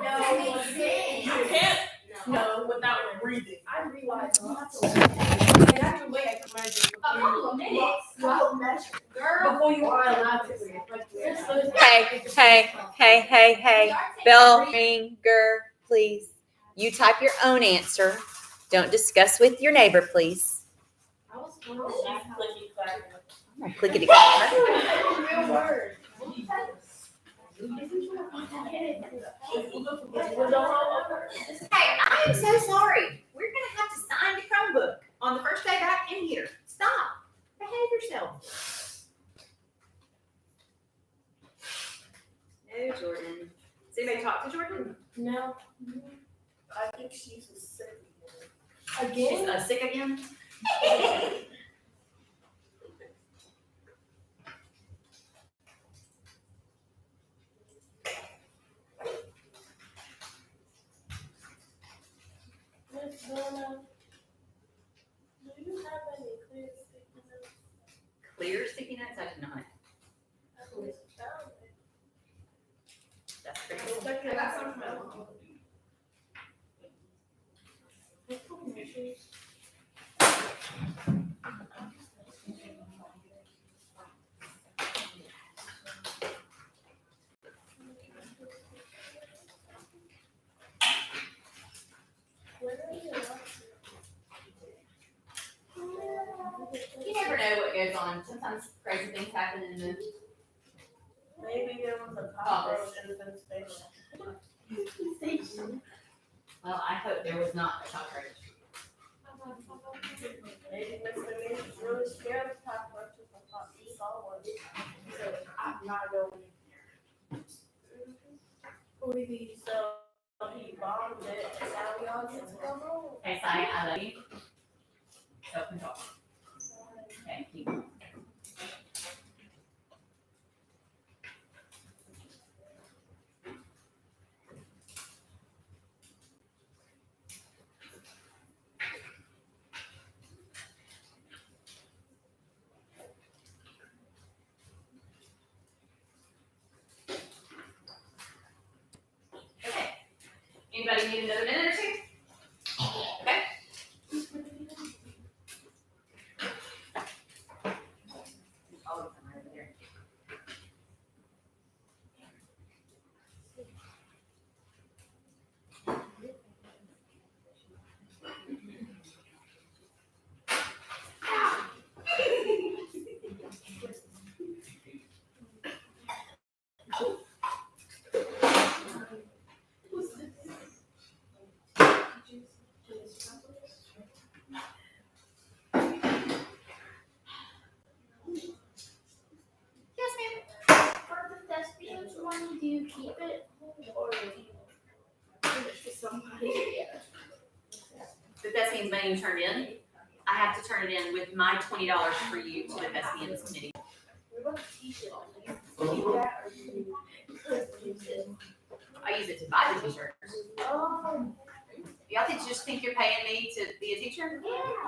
No, you can't. No, without breathing. I realized A couple of minutes. Girl. before you are allowed to breathe. Hey. Bell ringer, please. You type your own answer. Don't discuss with your neighbor, please. I was I'm gonna clickety clack. real word. Hey, I am so sorry. We're gonna have to sign the Chromebook on the first day back in here. Stop. Behave yourself. No, Jordan. Does anybody talk to Jordan? No. I think she's sick. She's Again? sick again? Miss Donna, do you have any clear sticky notes? Clear sticky notes? I did not. I believe so. That's pretty cool. I got some from You never know what goes on. Sometimes crazy things happen in the Maybe there was a cockroach in the station. well, I hope there was not a cockroach. Maybe Mr. Mace is really scared of cockroaches and thought he saw one. So I'm not going in here. So he bombed it and now we all get to go home. Okay, Sai, I love you. Self-control. Okay, keep going. Okay. Anybody need another minute or two? Okay. I'll come right over there. Yes, ma'am. For the thespians one, do you keep it or do you give it to somebody? The thespians money you turned in, I have to turn it in with my $20 for you to the thespians committee. We're going to teach it. Do you keep that or do you use it? I use it to buy the t-shirts. Oh, Y'all just think you're paying me to be a teacher?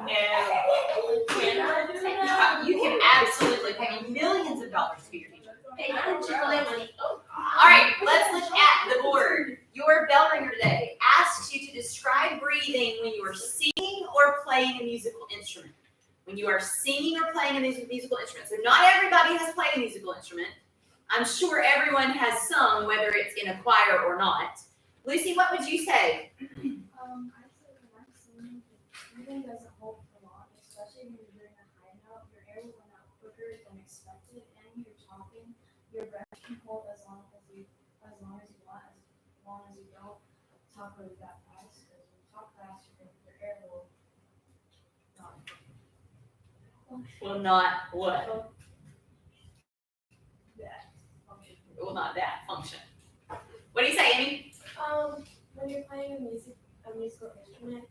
yeah. No. Can I do that? You can absolutely pay me millions of dollars to be your teacher. Hey, I didn't Chick-fil-A money. Oh. All right, let's look at the board. Your bell ringer today asks you to describe breathing when you are singing or playing a musical instrument. When you are singing or playing a musical instrument. So not everybody has played a musical instrument. I'm sure everyone has sung, whether it's in a choir or not. Lucy, what would you say? I say when I'm singing, breathing doesn't hold for long, especially when you're doing a high note. Your air will run out quicker than expected, and you're talking. Your breath can hold as long as you want, as long as you don't talk really that fast. Because when you talk fast, your air will not. Well, not what? That. Well, not that function. What do you say, Amy? When you're playing a musical instrument,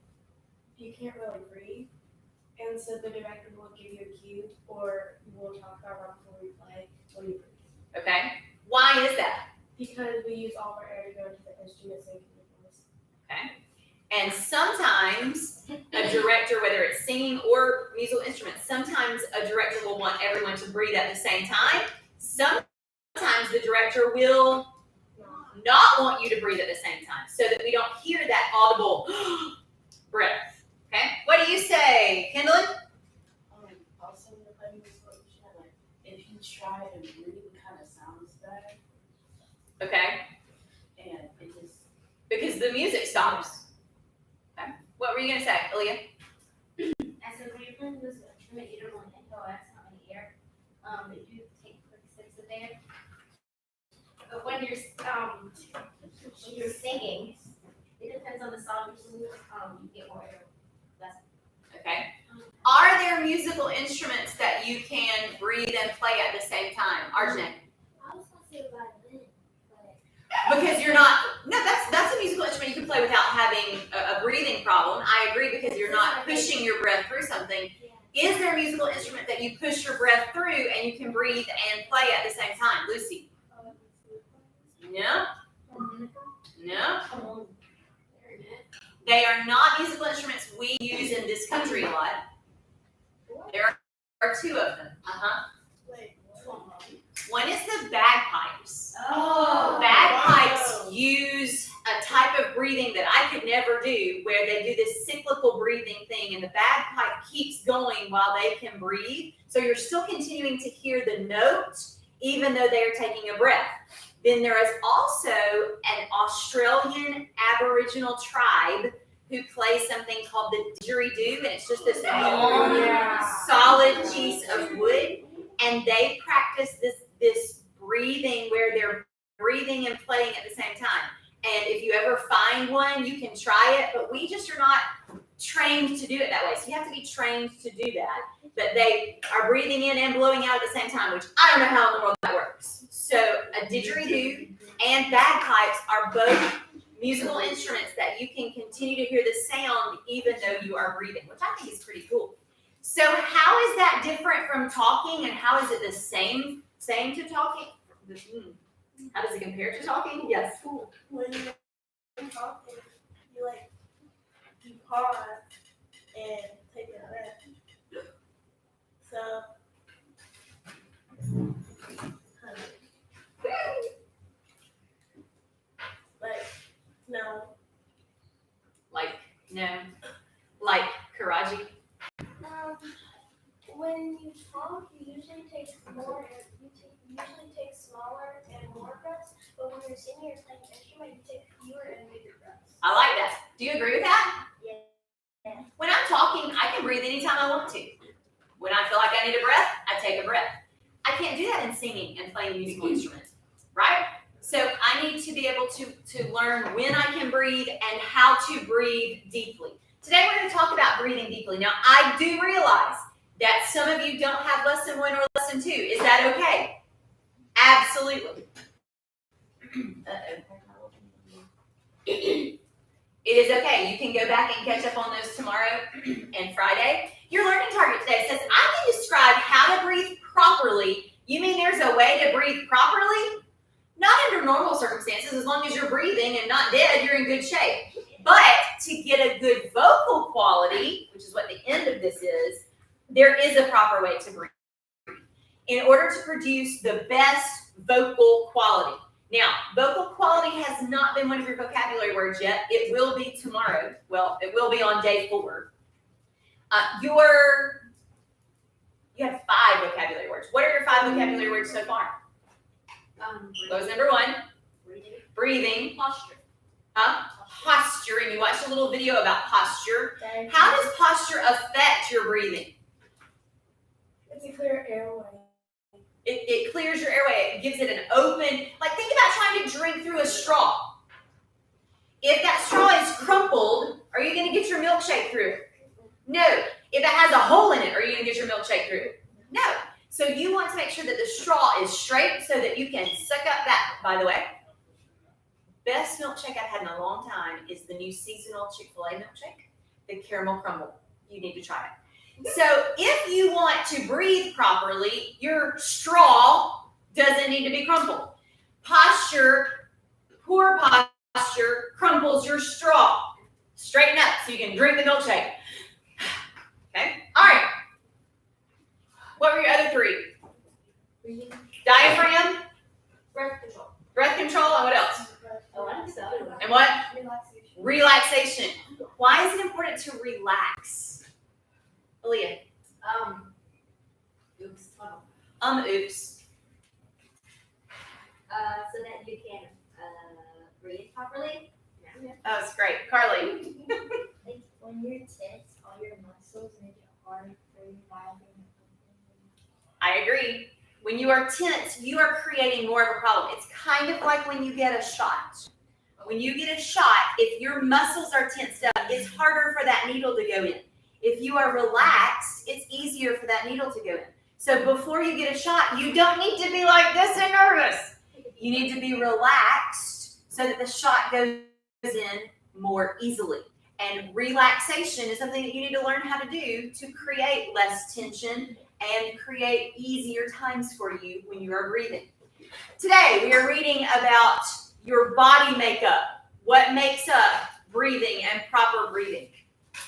you can't really breathe. And so the director will give you a cue or we'll talk about right before we play when you breathe. Okay. Why is that? Because we use all of our air to go into the instrument so you can hear voice. Okay. And sometimes a director, whether it's singing or musical instruments, sometimes a director will want everyone to breathe at the same time. Sometimes the director will not not want you to breathe at the same time so that we don't hear that audible breath. Okay? What do you say, Kendall? Also, in the playing musical instrument, like if you try to breathe, it kind of sounds better, Okay? and it just Because the music stops. Okay? What were you going to say, Aaliyah? I said, when you're playing this instrument, you don't really echo out how many air. If you take quick sips of air. But when you're singing, it depends on the song you're singing, you get more air. Okay. Are there musical instruments that you can breathe and play at the same time? Arjun? I was gonna say violin, but Because you're not, no, that's a musical instrument you can play without having a breathing problem. I agree, because you're not pushing your breath through something. yeah. Is there a musical instrument that you push your breath through and you can breathe and play at the same time? Lucy? No? No? They are not musical instruments we use in this country a lot. There are two of them. Wait, One is the bagpipes. Oh, Bagpipes use a type of breathing that I could never do, where they do this cyclical breathing thing, and the bagpipe keeps going while they can breathe. So you're still continuing to hear the note, even though they are taking a breath. Then there is also an Australian Aboriginal tribe who plays something called the didgeridoo, and it's just this solid piece of wood, and they practice this breathing where they're breathing and playing at the same time. And if you ever find one, you can try it, but we just are not trained to do it that way. So you have to be trained to do that. But they are breathing in and blowing out at the same time, which I don't know how in the world that works. So a didgeridoo and bagpipes are both musical instruments that you can continue to hear the sound even though you are breathing, which I think is pretty cool. So how is that different from talking, and how is it the same to talking? How does it compare to talking? Yes. when you're talking, you pause and take a breath. So, Like Karaji. When you talk, you usually take more, you usually take smaller and more breaths, but when you're singing or playing an instrument, you take fewer and bigger breaths. I like that. Do you agree with that? Yeah. When I'm talking, I can breathe anytime I want to. When I feel like I need a breath, I take a breath. I can't do that in singing and playing a musical instrument, right? So I need to be able to learn when I can breathe and how to breathe deeply. Today we're going to talk about breathing deeply. Now, I do realize that some of you don't have lesson 1 or lesson 2. Is that okay? Absolutely. It is okay. You can go back and catch up on those tomorrow and Friday. Your learning target today says, I can describe how to breathe properly. You mean there's a way to breathe properly? Not under normal circumstances. As long as you're breathing and not dead, you're in good shape. But to get a good vocal quality, which is what the end of this is, there is a proper way to breathe in order to produce the best vocal quality. Now, vocal quality has not been one of your vocabulary words yet. It will be tomorrow. Well, it will be on day 4. You have 5 vocabulary words. What are your 5 vocabulary words so far? What was number 1? Breathing. Posture. Posturing. You watched a little video about posture. How does posture affect your breathing? It's a clear airway. It clears your airway. It gives it an open, like think about trying to drink through a straw. If that straw is crumpled, are you going to get your milkshake through it? No. If it has a hole in it, are you going to get your milkshake through it? No. So you want to make sure that the straw is straight so that you can suck up that. By the way, best milkshake I've had in a long time is the new seasonal Chick-fil-A milkshake, the caramel crumble. You need to try it. So if you want to breathe properly, your straw doesn't need to be crumpled. Poor posture crumples your straw. Straighten up so you can drink the milkshake. Okay? All right. What were your other 3? Breathing. Diaphragm, Breath control. breath control, and what else? Oh, I And what? Relaxation. Relaxation. Why is it important to relax? Aaliyah. Oops. Oops. So that you can breathe properly. That was great. Carly. Like when you're tense, all your muscles make it hard for your body. I agree. When you are tense, you are creating more of a problem. It's kind of like when you get a shot. When you get a shot, if your muscles are tensed up, it's harder for that needle to go in. If you are relaxed, it's easier for that needle to go in. So before you get a shot, you don't need to be like this and nervous. You need to be relaxed so that the shot goes in more easily. And relaxation is something that you need to learn how to do to create less tension and create easier times for you when you are breathing. Today, we are reading about your body makeup, what makes up breathing and proper breathing.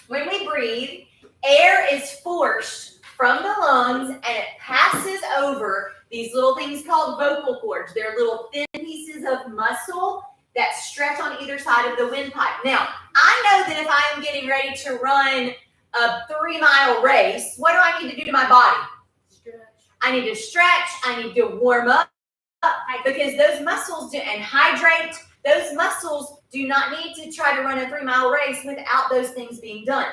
When we breathe, air is forced from the lungs and it passes over these little things called vocal cords. They're little thin pieces of muscle that stretch on either side of the windpipe. Now, I know that if I am getting ready to run a 3-mile race, what do I need to do to my body? Stretch. I need to stretch, I need to warm up, because those muscles and hydrate, those muscles do not need to try to run a 3-mile race without those things being done.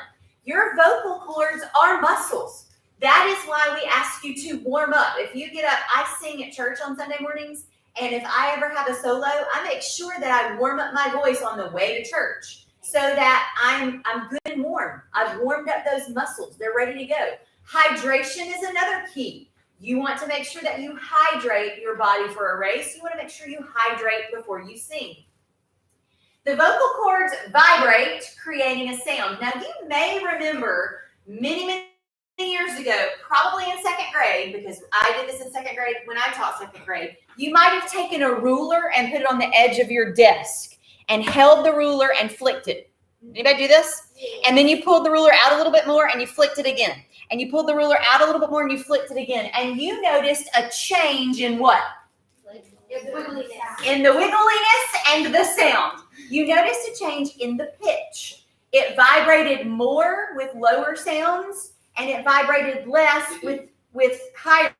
Your vocal cords are muscles. That is why we ask you to warm up. If you get up, I sing at church on Sunday mornings, and if I ever have a solo, I make sure that I warm up my voice on the way to church so that I'm good and warm. I've warmed up those muscles. They're ready to go. Hydration is another key. You want to make sure that you hydrate your body for a race. You want to make sure you hydrate before you sing. The vocal cords vibrate, creating a sound. Now, you may remember many years ago, probably in 2nd grade, because I did this in 2nd grade when I taught 2nd grade, you might have taken a ruler and put it on the edge of your desk and held the ruler and flicked it. Anybody do this? And then you pulled the ruler out a little bit more and you flicked it again. And you pulled the ruler out a little bit more and you flicked it again. And you noticed a change in what? In the wiggliness and the sound. You noticed a change in the pitch. It vibrated more with lower sounds and it vibrated less with higher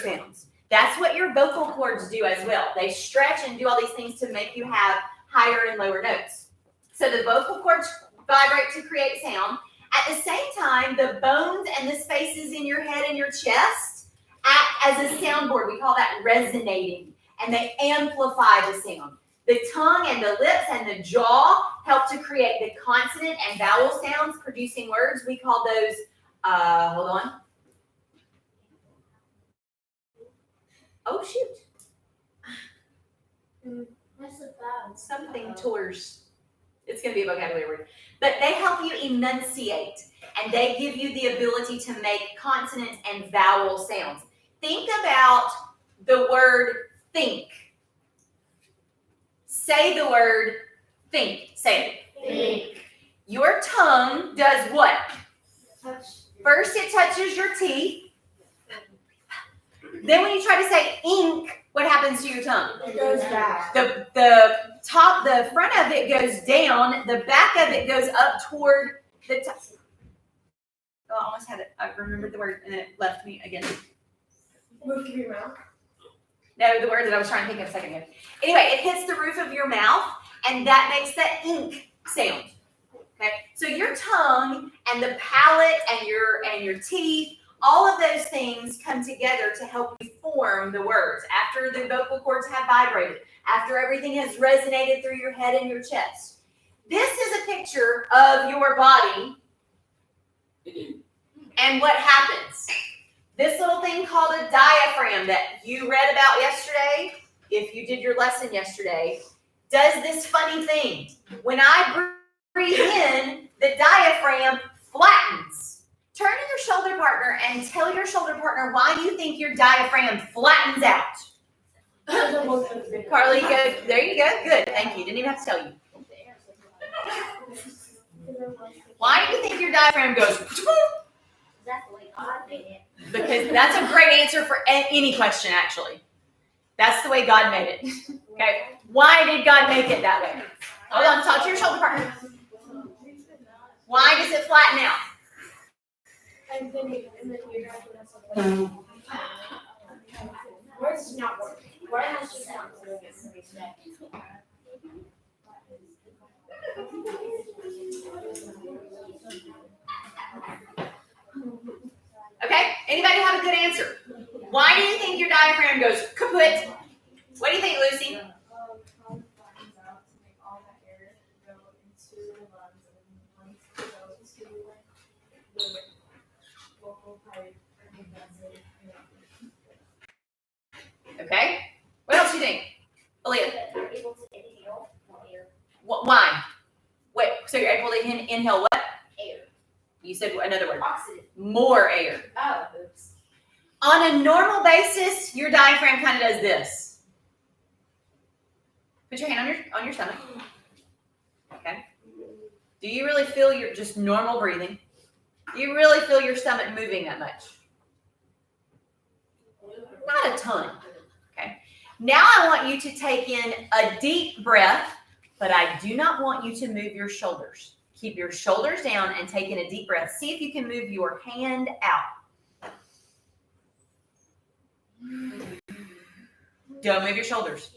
sounds. That's what your vocal cords do as well. They stretch and do all these things to make you have higher and lower notes. So the vocal cords vibrate to create sound. At the same time, the bones and the spaces in your head and your chest act as a soundboard. We call that resonating, and they amplify the sound. The tongue and the lips and the jaw help to create the consonant and vowel sounds, producing words. We call those, hold on. Oh, shoot. What's the bad? Something tours. It's going to be a vocabulary word. But they help you enunciate, and they give you the ability to make consonant and vowel sounds. Think about the word think. Say the word think. Say it. Think. Your tongue does what? Touch. First, it touches your teeth. Then when you try to say ink, what happens to your tongue? It goes back. The front of it goes down, the back of it goes up toward the top. Oh, I almost had it. I remembered the word and then it left me again. Move to your mouth. No, the word that I was trying to think of a second ago. Anyway, it hits the roof of your mouth and that makes that ink sound. Okay, so your tongue and the palate and your teeth, all of those things come together to help you form the words after the vocal cords have vibrated, after everything has resonated through your head and your chest. This is a picture of your body and what happens. This little thing called a diaphragm that you read about yesterday, if you did your lesson yesterday, does this funny thing. When I breathe in, the diaphragm flattens. Turn to your shoulder partner and tell your shoulder partner why you think your diaphragm flattens out. Carly, good. There you go. Good. Thank you. Didn't even have to tell you. Why do you think your diaphragm goes? That's the way God made it. Because that's a great answer for any question, actually. That's the way God made it. Okay. Why did God make it that way? Hold on, talk to your shoulder partner. Why does it flatten out? And then you guys would have something. Where's not working? Where has just not working? Okay, anybody have a good answer? Why do you think your diaphragm goes kaput? What do you think, Lucy? How it flattens out to make all that air go into the lungs and lungs go into like the vocal pipe and that's it. Okay, what else do you think? Aaliyah, You're able to inhale more air. why? Wait, so you're able to inhale what? Air. You said another word. Oxygen. More air. Oh, oops. On a normal basis, your diaphragm kind of does this. Put your hand on your stomach. Okay. Do you really feel your just normal breathing? Do you really feel your stomach moving that much? Not a ton. Okay. Now I want you to take in a deep breath, but I do not want you to move your shoulders. Keep your shoulders down and take in a deep breath. See if you can move your hand out. Don't move your shoulders.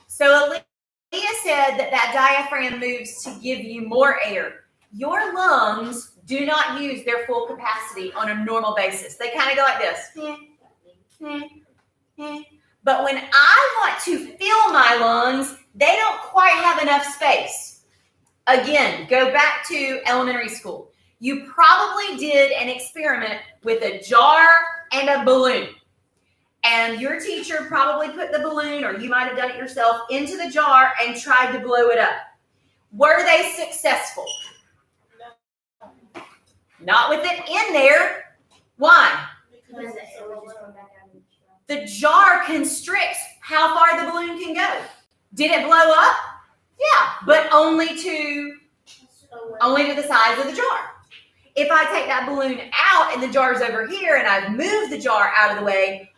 So Aaliyah said that diaphragm moves to give you more air. Your lungs do not use their full capacity on a normal basis. They kind of go like this. But when I want to fill my lungs, they don't quite have enough space. Again, go back to elementary school. You probably did an experiment with a jar and a balloon. And your teacher probably put the balloon, or you might have done it yourself, into the jar and tried to blow it up. Were they successful? No. Not with it in there. Why? Because the air will just come back out of the jar. The jar constricts how far the balloon can go. Did it blow up? Yeah, but only to the size of the jar. If I take that balloon out and the jar's over here and I've moved the jar out of the way,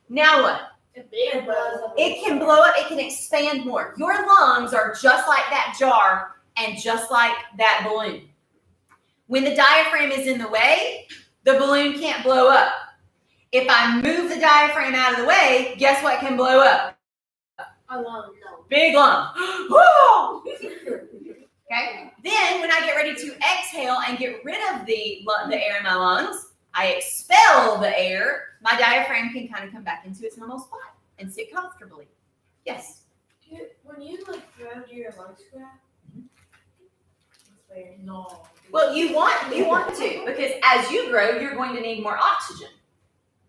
now what? It can blow up, it can expand more. Your lungs are just like that jar and just like that balloon. When the diaphragm is in the way, the balloon can't blow up. If I move the diaphragm out of the way, guess what can blow up? A lung. Big lung. Woo! Okay. Then when I get ready to exhale and get rid of the air in my lungs, I expel the air. My diaphragm can kind of come back into its normal spot and sit comfortably. Yes. When you like grow, do your lungs grow? That's weird. No. Well, you want to, because as you grow, you're going to need more oxygen.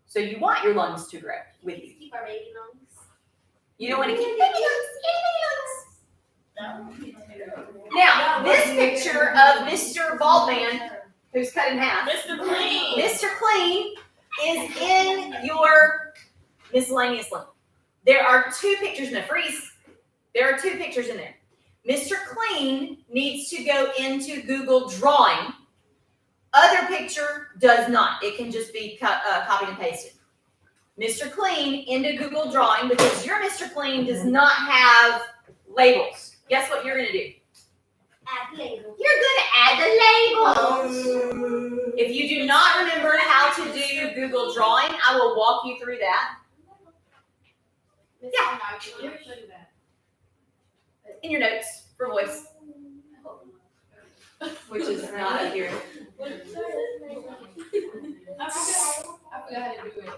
So you want your lungs to grow with you. Keep our baby lungs. You don't want to keep baby lungs. Now, this picture of Mr. Baldman, who's cut in half. Mr. Clean. Mr. Clean is in your miscellaneous link. There are two pictures in the freeze. There are two pictures in there. Mr. Clean needs to go into Google Drawing. Other picture does not. It can just be copied and pasted. Mr. Clean into Google Drawing, because your Mr. Clean does not have labels. Guess what you're going to do? Add labels. You're going to add the labels. If you do not remember how to do Google Drawing, I will walk you through that. Yeah. In your notes for voice, which is not up here. I forgot how to do it.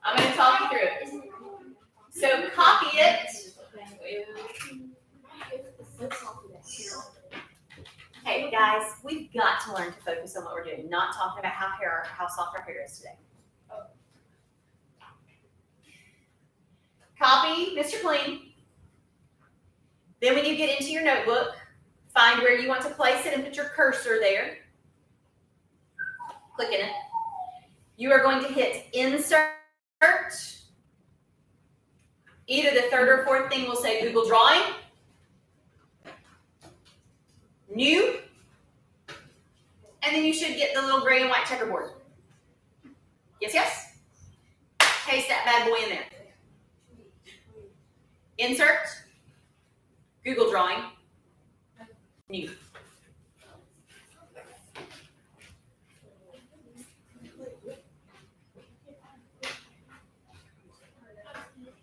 I'm going to talk you through it. So copy it. Hey guys, we've got to learn to focus on what we're doing, not talking about how soft our hair is today. Copy Mr. Clean. Then when you get into your notebook, find where you want to place it and put your cursor there. Click in it. You are going to hit Insert. Either the third or fourth thing will say Google Drawing. New. And then you should get the little gray and white checkerboard. Yes, yes? Okay, paste that bad boy in there. Insert, Google Drawing, new.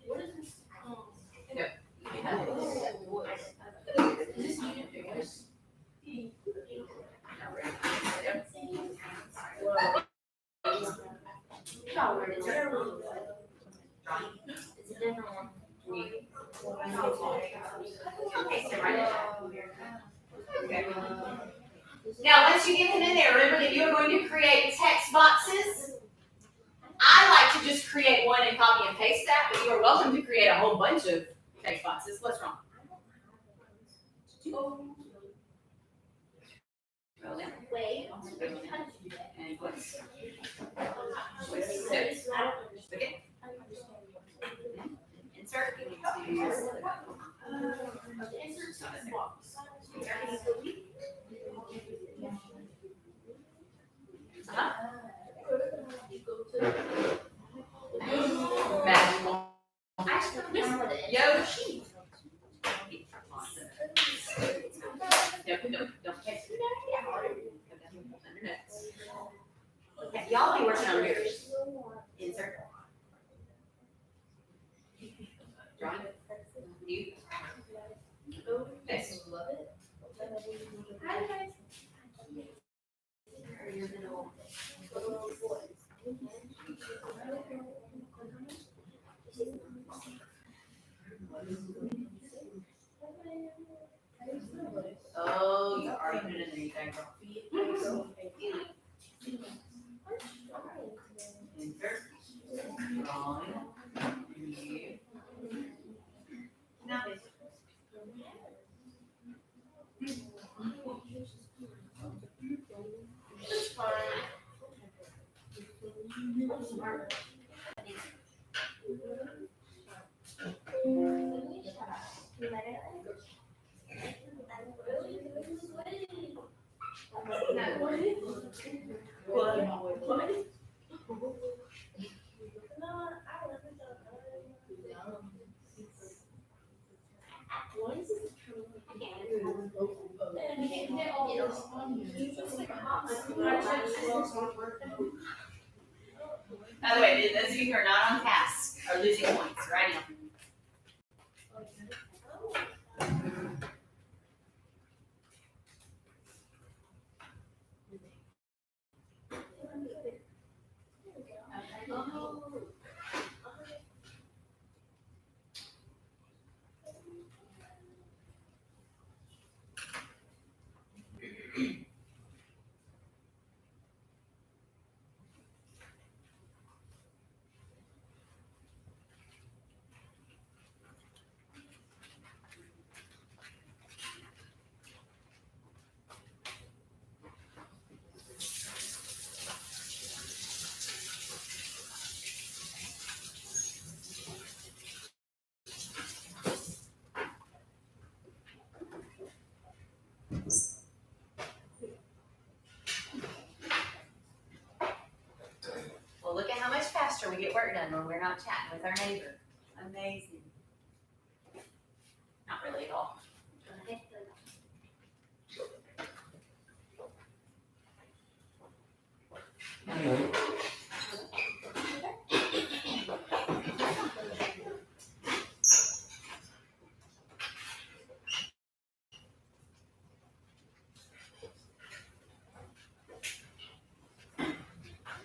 What is this? It's a different one. Now, once you get him in there, remember that you are going to create text boxes. I like to just create one and copy and paste that, but you are welcome to create a whole bunch of text boxes. What's wrong? Scroll down. Wait. And what's this? Okay. Insert into Magical. Yoshi. No, don't text me under notes. Okay, y'all be working on yours. Insert. Drawing. You. Next. Oh, you already put it in the tag. Insert. Drawing. You. Now this. By the way, those of you who are not on task are losing points right now. Well, look at how much faster we get work done when we're not chatting with our neighbor. Amazing. Not really at all.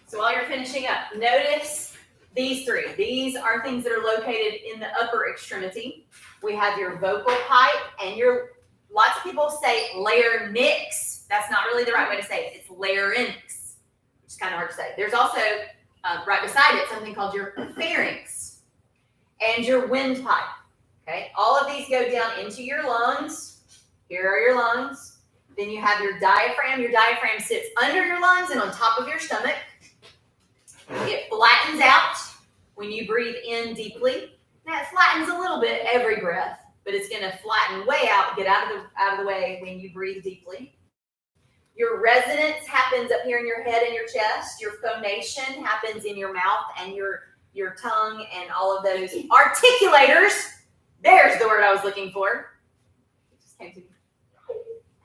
So while you're finishing up, notice these three. These are things that are located in the upper extremity. We have your vocal pipe and your, lots of people say larynx. That's not really the right way to say it. It's larynx, which is kind of hard to say. There's also, right beside it, something called your pharynx and your windpipe. Okay, all of these go down into your lungs. Here are your lungs. Then you have your diaphragm. Your diaphragm sits under your lungs and on top of your stomach. It flattens out when you breathe in deeply. Now it flattens a little bit every breath, but it's going to flatten way out, get out of the way when you breathe deeply. Your resonance happens up here in your head and your chest. Your phonation happens in your mouth and your your tongue and all of those articulators. There's the word I was looking for. It just came to me.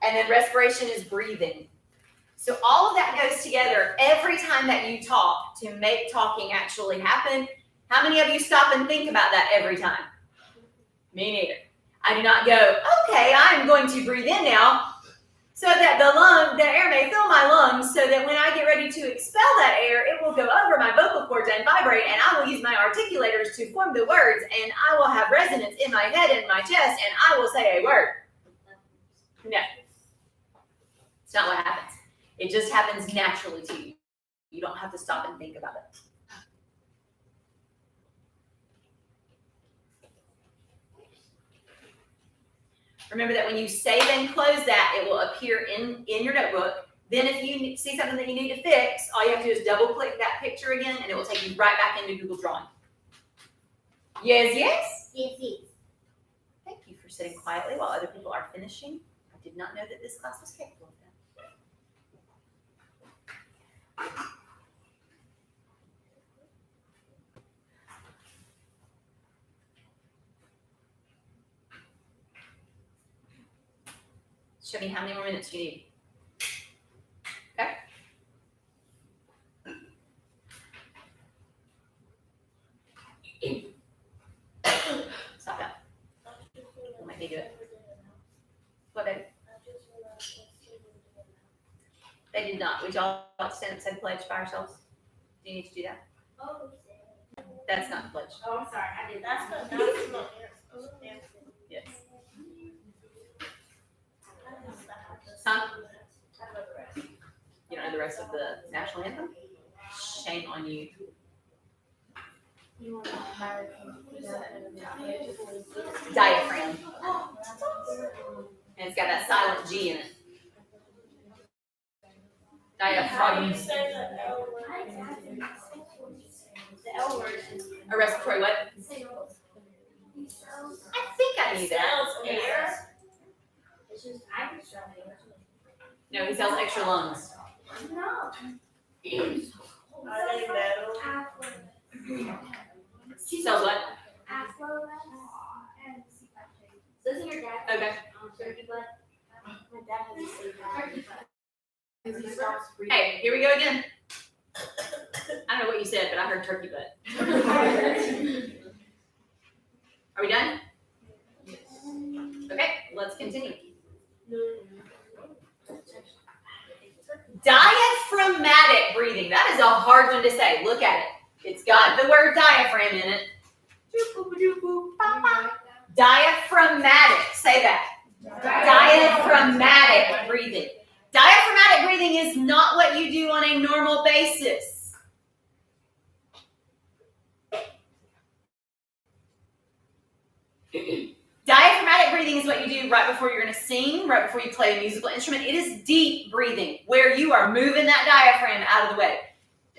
And then respiration is breathing. So all of that goes together every time that you talk to make talking actually happen. How many of you stop and think about that every time? Me neither. I do not go, okay, I'm going to breathe in now so that the air may fill my lungs so that when I get ready to expel that air, it will go over my vocal cords and vibrate, and I will use my articulators to form the words, and I will have resonance in my head and my chest, and I will say a word. No. It's not what happens. It just happens naturally to you. You don't have to stop and think about it. Remember that when you save and close that, it will appear in your notebook. Then if you see something that you need to fix, all you have to do is double click that picture again and it will take you right back into Google Drawing. Yes, yes? Yes, yes. Thank you for sitting quietly while other people are finishing. I did not know that this class was capable of that. Show me how many more minutes you need. Okay? Stop that. We'll make me do it. What, baby? They did not. Would y'all like to stand up and say the pledge by ourselves? Do you need to do that? Oh, That's not the pledge. Oh, I'm sorry, I did. That's not. Yes. Huh? You don't know the rest of the national anthem? Shame on you. Diaphragm. And it's got that silent G in it. Diaphragm. The L word. A respiratory what? I think I knew that. Air. it's just I just don't know. No, he sells extra lungs. No. Are they metal? He sells what? Doesn't your dad? Okay. Turkey butt? My dad has a sleep turkey butt. Because he stops breathing. Hey, here we go again. I don't know what you said, but I heard turkey butt. Are we done? Okay, let's continue. Diaphragmatic breathing. That is a hard one to say. Look at it. It's got the word diaphragm in it. Diaphragmatic. Say that. Diaphragmatic breathing. Diaphragmatic breathing is not what you do on a normal basis. Diaphragmatic breathing is what you do right before you're going to sing, right before you play a musical instrument. It is deep breathing, where you are moving that diaphragm out of the way.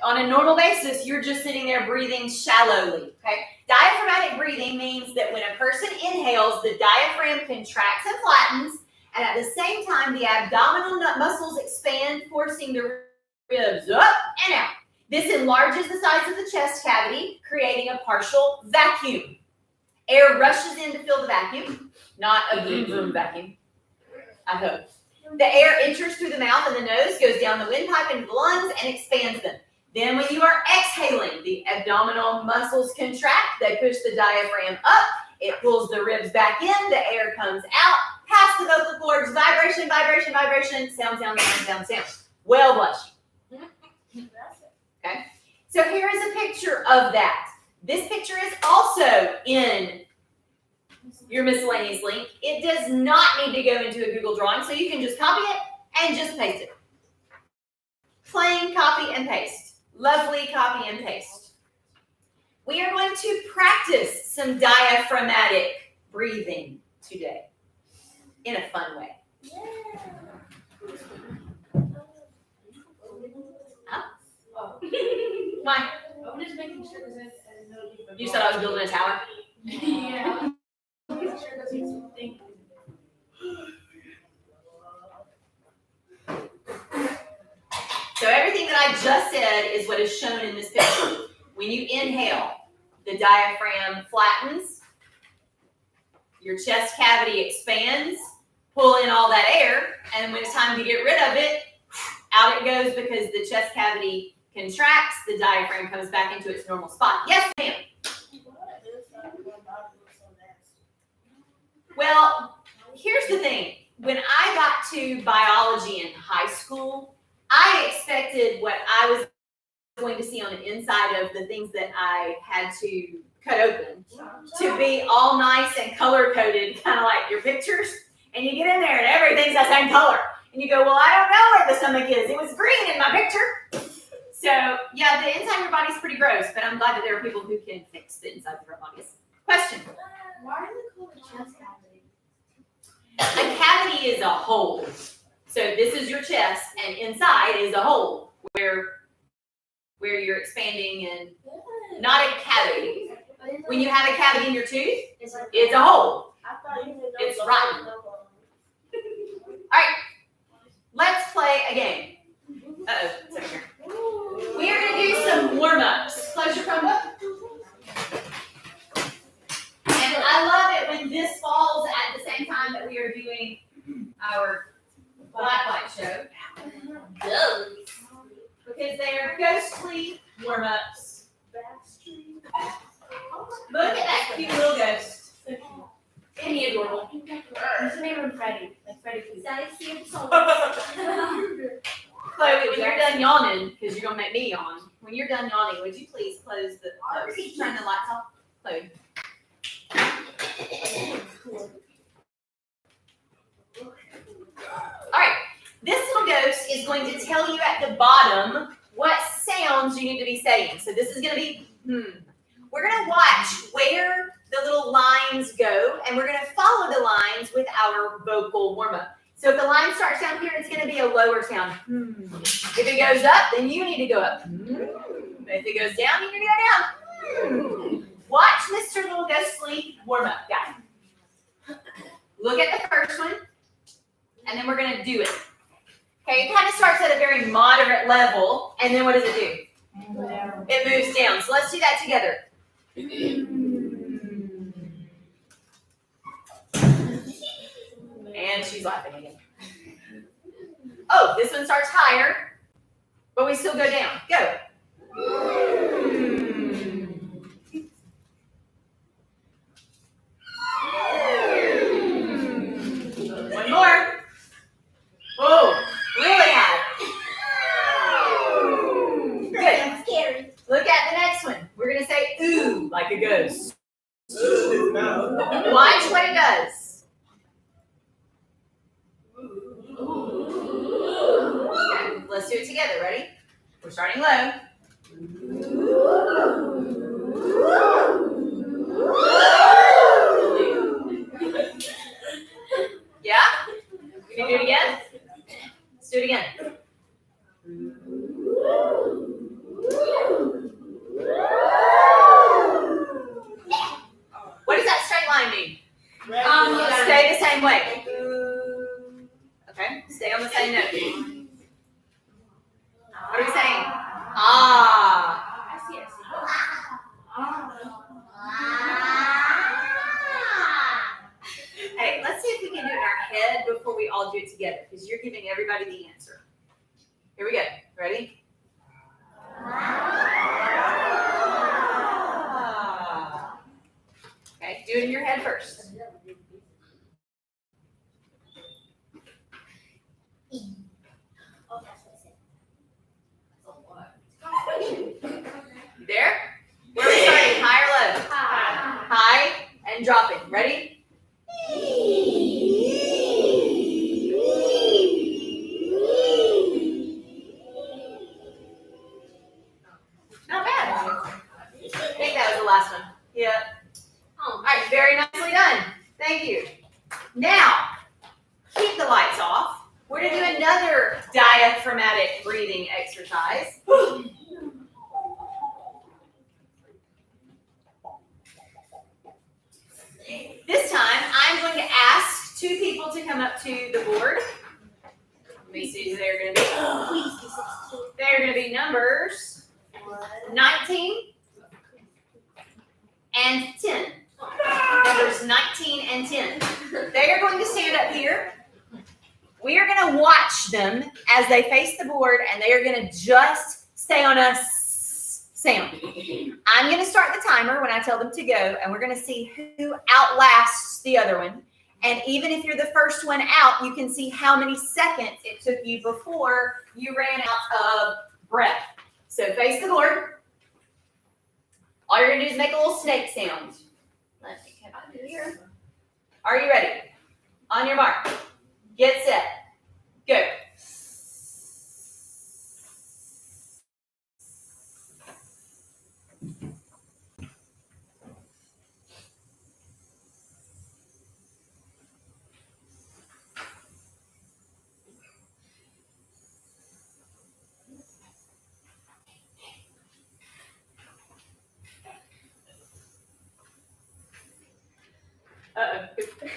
On a normal basis, you're just sitting there breathing shallowly, okay? Diaphragmatic breathing means that when a person inhales, the diaphragm contracts and flattens, and at the same time, the abdominal muscles expand, forcing the ribs up and out. This enlarges the size of the chest cavity, creating a partial vacuum. Air rushes in to fill the vacuum, not a boom boom vacuum, I hope. The air enters through the mouth and the nose, goes down the windpipe into the lungs, and expands them. Then when you are exhaling, the abdominal muscles contract, they push the diaphragm up, it pulls the ribs back in, the air comes out, past the vocal cords, vibration, vibration, vibration, sound, sound, sound, sound, sound. Well, bless you. Okay, so here is a picture of that. This picture is also in your miscellaneous link. It does not need to go into a Google Drawing, so you can just copy it and just paste it. Plain copy and paste. Lovely copy and paste. We are going to practice some diaphragmatic breathing today in a fun way. Huh? Why? I'm just making sure because I know You said I was building a tower? Yeah. I'm making sure because he's thinking. So everything that I just said is what is shown in this picture. When you inhale, the diaphragm flattens, your chest cavity expands, pull in all that air, and when it's time to get rid of it, out it goes because the chest cavity contracts, the diaphragm comes back into its normal spot. Yes, ma'am? Well, here's the thing. When I got to biology in high school, I expected what I was going to see on the inside of the things that I had to cut open to be all nice and color-coded, kind of like your pictures. And you get in there and everything's the same color. And you go, well, I don't know where the stomach is. It was green in my picture. So, yeah, the inside of your body's pretty gross, but I'm glad that there are people who can fix the inside of our bodies. Question. Why are they called a chest cavity? A cavity is a hole. So this is your chest, and inside is a hole where you're expanding, and not a cavity. When you have a cavity in your tooth, It's like it's a hole. I thought you knew It's those rotten. Let's play a game. Uh-oh, it's over here. We are going to do some warm-ups. Close your Chromebook. And I love it when this falls at the same time that we are doing our Blacklight show. Because they are ghostly warm-ups. Look at that cute little ghost. Isn't he adorable? His name is Freddy. Like Freddy Krueger. That is cute. Chloe, when you're done yawning, because you're going to make me yawn, when you're done yawning, would you please close the, turn the lights off? Chloe. All right, this little ghost is going to tell you at the bottom what sounds you need to be saying. So this is going to be, We're going to watch where the little lines go, and we're going to follow the lines with our vocal warm-up. So if the line starts down here, it's going to be a lower sound. If it goes up, then you need to go up. If it goes down, you need to go down. Watch Mr. Little Ghostly warm-up, guys. Look at the first one, and then we're going to do it. Okay, it kind of starts at a very moderate level, and then what does it do? It moves down. So let's do that together. And she's laughing again. Oh, this one starts higher, but we still go down. Go. One more. Whoa, really high. Good. Scary. Look at the next one. We're going to say ooh, like a ghost. His mouth. Watch what it does. Okay, let's do it together. Ready? We're starting low. Yeah? We can do it again? Let's do it again. What does that straight line mean? Stay the same way. Okay, stay on the same note. What are we saying? Ah. Hey, let's see if we can do it in our head before we all do it together, because you're giving everybody the answer. Here we go. Ready? Okay, do it in your head first. Oh, that's what I said. You there? Where are we starting? High or low? High and dropping. Ready? Not bad. I think that was the last one. Yeah. All right, very nicely done. Thank you. Now, keep the lights off. We're going to do another diaphragmatic breathing exercise. This time, I'm going to ask two people to come up to the board. Let me see who they're going to be. They're going to be numbers 19 and 10. Numbers 19 and 10. They are going to stand up here. We are going to watch them as they face the board, and they are going to just stay on a sound. I'm going to start the timer when I tell them to go, and we're going to see who outlasts the other one. And even if you're the first one out, you can see how many seconds it took you before you ran out of breath. So face the board. All you're going to do is make a little snake sound. Let me come out here. Are you ready? On your mark. Get set. Go.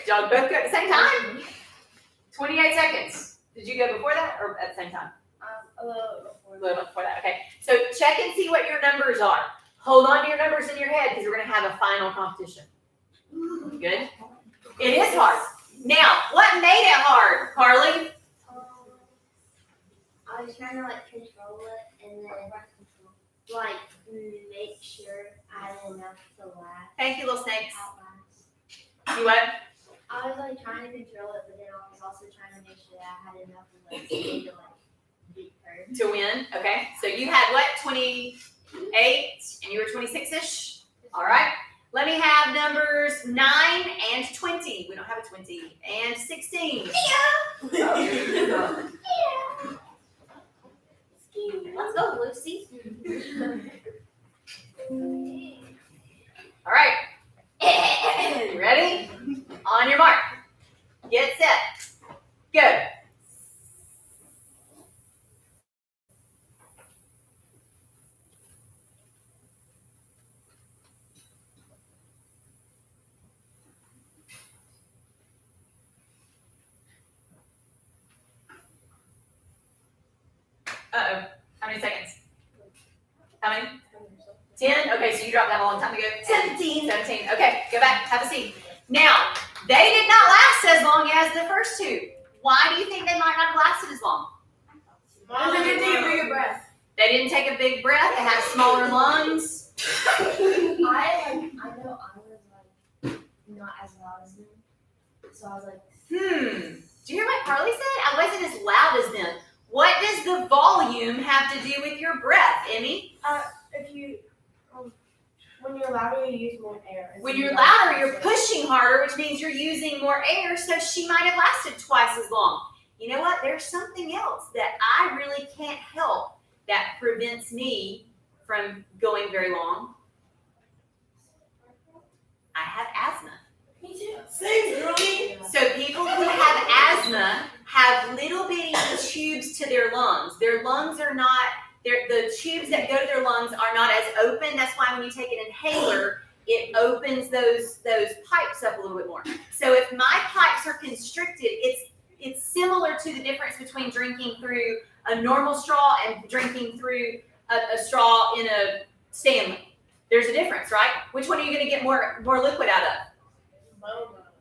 Y'all both go at the same time? 28 seconds. Did you go before that or at the same time? A little before. A little bit before that. Okay. So check and see what your numbers are. Hold on to your numbers in your head because we're going to have a final competition. Good? It is hard. Now, what made it hard, Carly? I was trying to control it and then make sure I had enough to last. Thank you, little snakes. Outlast. You what? I was trying to control it, but then I was also trying to make sure that I had enough to beat her. To win. Okay. So you had what? 28 and you were 26-ish? All right. Let me have numbers 9 and 20. We don't have a 20. And 16. Let's go, Lucy. All right. Ready? On your mark. Get set. Go. Uh-oh. How many seconds? How many? 10? Okay, so you dropped that a long time ago. 17. Okay, go back. Have a seat. Now, they did not last as long as the first two. Why do you think they might not have lasted as long? They didn't take a bigger breath. They didn't take a big breath. They had smaller lungs. I know I was not as loud as them, so I was like. Do you hear what Carly said? I wasn't as loud as them. What does the volume have to do with your breath, Emmy? If you, when you're louder, you use more air. When you're louder, you're pushing harder, which means you're using more air, so she might have lasted twice as long. You know what? There's something else that I really can't help that prevents me from going very long. I have asthma. Me too. Same, girlie. So people who have asthma have little bitty tubes to their lungs. Their lungs are not, the tubes that go to their lungs are not as open. That's why when you take an inhaler, it opens those pipes up a little bit more. So if my pipes are constricted, it's similar to the difference between drinking through a normal straw and drinking through a straw in a Stanley. There's a difference, right? Which one are you going to get more liquid out of?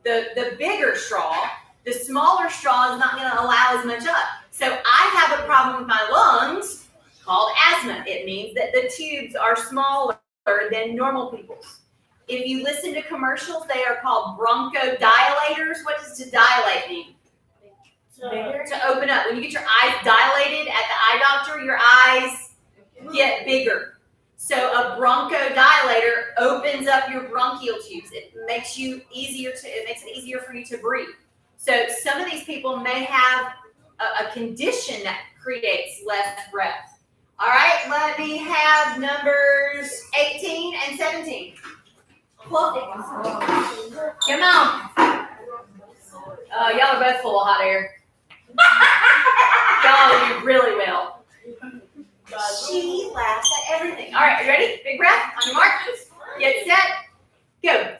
The bigger straw. The smaller straw is not going to allow as much up. So I have a problem with my lungs called asthma. It means that the tubes are smaller than normal people's. If you listen to commercials, they are called bronchodilators. What does to dilate mean? To open up. When you get your eyes dilated at the eye doctor, your eyes get bigger. So a bronchodilator opens up your bronchial tubes. It makes it easier for you to breathe. So some of these people may have a condition that creates less breath. All right, let me have numbers 18 and 17. Come on. Y'all are both full of hot air. Y'all do really well. She laughs at everything. All right, you ready? Big breath. On your mark. Get set. Go.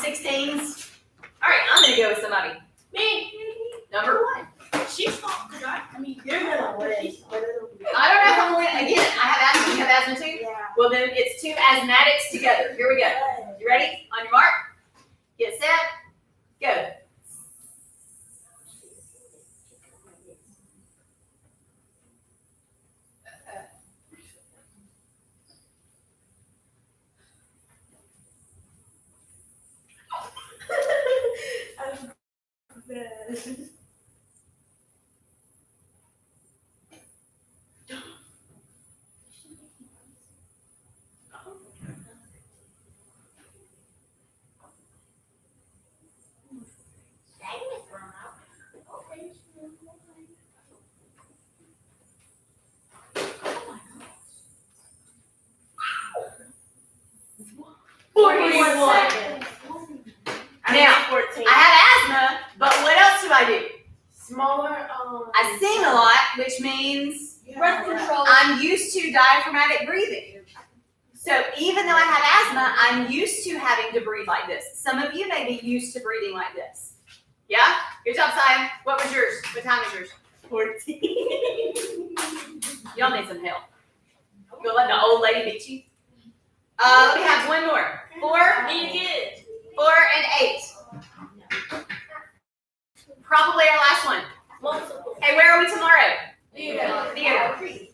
16s. All right, I'm gonna go with somebody. Me. Number 1. She's not good. I mean, You're gonna win. I don't know if I'm winning. Again, I have asthma. You have asthma too? Yeah. Well, then it's 2 asthmatics together. Here we go. You ready? On your mark. Get set. Go. Now, 14. I have asthma, but what else do I do? Smaller. I sing a lot, which means Breath control. I'm used to diaphragmatic breathing. So even though I have asthma, I'm used to having to breathe like this. Some of you may be used to breathing like this. Yeah? Good job, Sion. What was yours? What time was yours? 14. Y'all need some help. You'll let the old lady beat you? We have one more. 4, Me again. 4, and 8. Probably our last one. Multiple. Hey, where are we tomorrow? Theater. Theater.